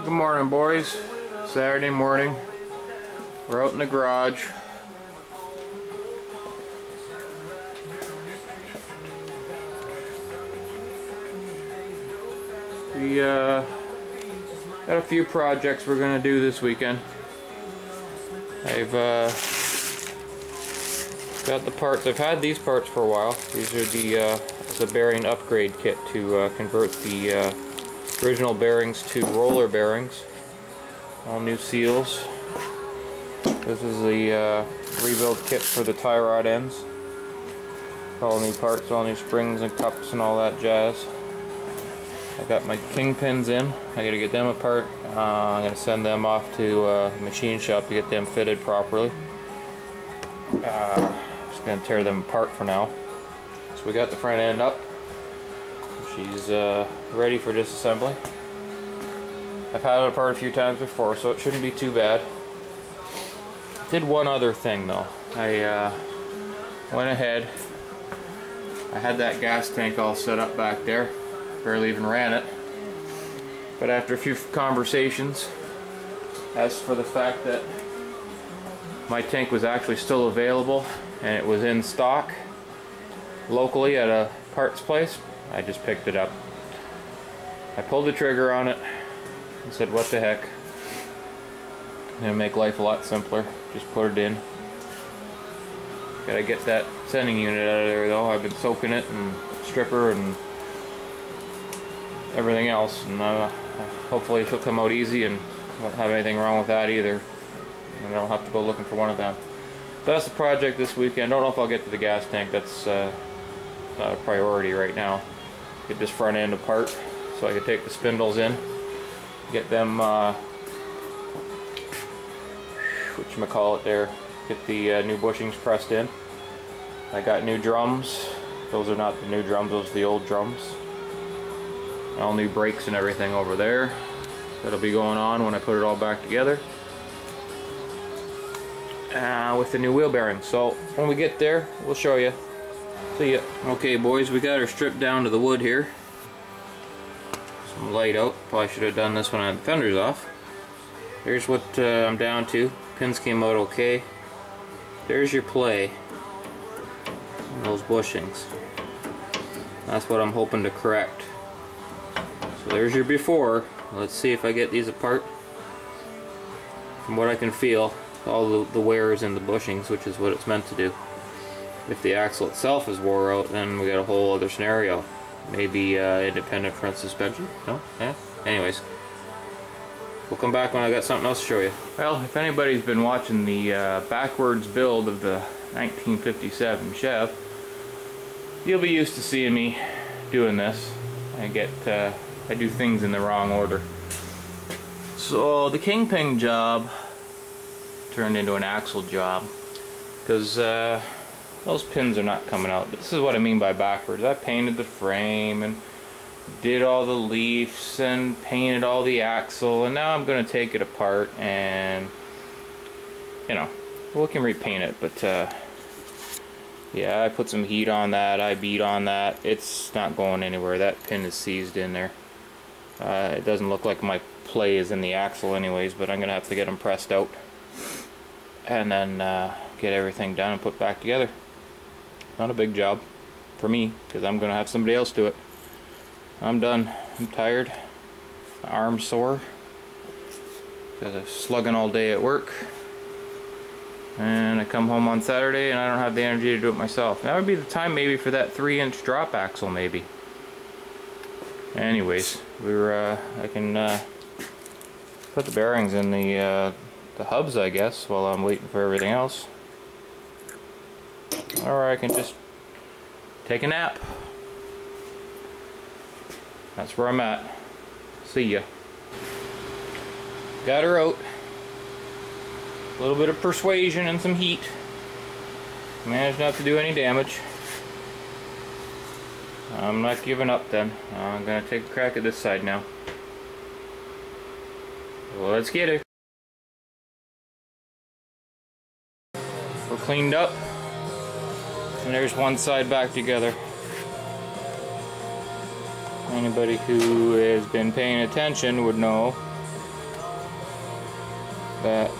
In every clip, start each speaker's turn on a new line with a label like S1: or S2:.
S1: Good morning, boys. Saturday morning. We're out in the garage. We got a few projects we're gonna do this weekend. I've got the parts. I've had these parts for a while. These are the bearing upgrade kit to convert the original bearings to roller bearings. All new seals. This is the rebuild kit for the tie rod ends. All new parts, all new springs and cups and all that jazz. I got my kingpins in. I gotta get them apart. I'm gonna send them off to a machine shop to get them fitted properly. Just gonna tear them apart for now. So we got the front end up. She's ready for disassembly. I've had it apart a few times before, so it shouldn't be too bad. Did one other thing though. I went ahead. I had that gas tank all set up back there. Barely even ran it. But after a few conversations, as for the fact that my tank was actually still available and it was in stock locally at a parts place, I just picked it up. I pulled the trigger on it and said, what the heck. It'll make life a lot simpler. Just put it in. Gotta get that sending unit out of there though. I've been soaking it and stripper and everything else, and hopefully she'll come out easy and won't have anything wrong with that either. And I don't have to go looking for one of them. So that's the project this weekend. Don't know if I'll get to the gas tank. That's not a priority right now. Get this front end apart so I can take the spindles in, get them whatchamacallit there, get the new bushings pressed in. I got new drums. Those are not the new drums, those are the old drums. All new brakes and everything over there. That'll be going on when I put it all back together with the new wheel bearings. So when we get there, we'll show you. See ya. Okay, boys, we got her stripped down to the wood here. Some light out. Probably should have done this when I had the fenders off. Here's what I'm down to. Pins came out okay. There's your play. And those bushings. That's what I'm hoping to correct. So there's your before. Let's see if I get these apart. From what I can feel, all the wear is in the bushings, which is what it's meant to do. If the axle itself is wore out, then we got a whole other scenario. Maybe independent front suspension? No? Yeah? Anyways. We'll come back when I got something else to show you. Well, if anybody's been watching the backwards build of the 1957 Chev, you'll be used to seeing me doing this. I do things in the wrong order. So the kingpin job turned into an axle job because those pins are not coming out. This is what I mean by backwards. I painted the frame and did all the leaves and painted all the axle, and now I'm going to take it apart and, you know, we can repaint it, but yeah, I put some heat on that, I beat on that. It's not going anywhere. That pin is seized in there. It doesn't look like my play is in the axle anyways, but I'm going to have to get them pressed out and then get everything done and put back together. Not a big job for me, because I'm going to have somebody else do it. I'm done. I'm tired. My arm's sore because I'm slugging all day at work. And I come home on Saturday and I don't have the energy to do it myself. That would be the time maybe for that 3-inch drop axle maybe. Anyways, I can put the bearings in the hubs, I guess, while I'm waiting for everything else. Or I can just take a nap. That's where I'm at. See ya. Got her out. A little bit of persuasion and some heat. Managed not to do any damage. I'm not giving up then. I'm gonna take a crack at this side now. Well, let's get her. We're cleaned up. And there's one side back together. Anybody who has been paying attention would know but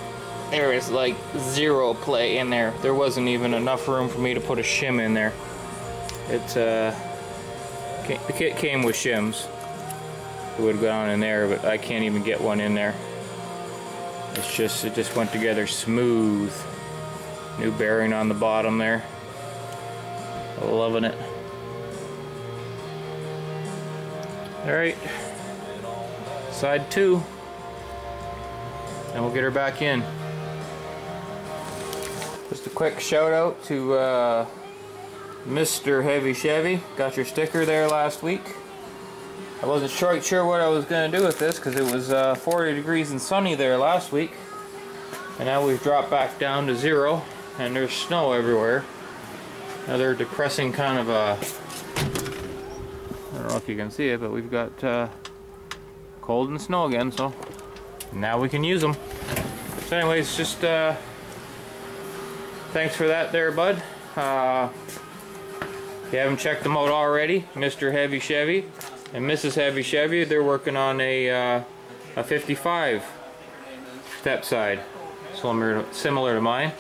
S1: there is like zero play in there. There wasn't even enough room for me to put a shim in there. The kit came with shims. It would have gone in there, but I can't even get one in there. It just went together smooth. New bearing on the bottom there. Loving it. Alright, side 2, and we'll get her back in. Just a quick shout out to Mr. Heavy Chevy. Got your sticker there last week. I wasn't sure what I was going to do with this because it was 40 degrees and sunny there last week, and now we've dropped back down to 0 and there's snow everywhere. Another depressing kind of a, I don't know if you can see it, but we've got cold and snow again, so now we can use them. So anyways, just thanks for that there, bud. If you haven't checked them out already, Mr. Heavy Chevy and Mrs. Heavy Chevy, they're working on a 55 step side, similar to mine.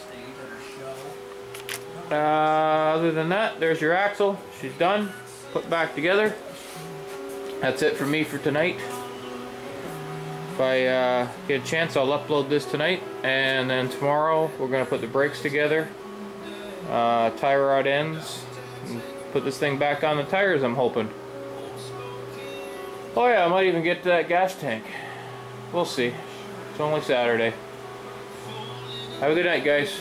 S1: Other than that, there's your axle. She's done, put back together. That's it for me for tonight. If I get a chance, I'll upload this tonight, and then tomorrow we're going to put the brakes together, tie rod ends, and put this thing back on the tires, I'm hoping. Oh yeah, I might even get to that gas tank. We'll see. It's only Saturday. Have a good night, guys.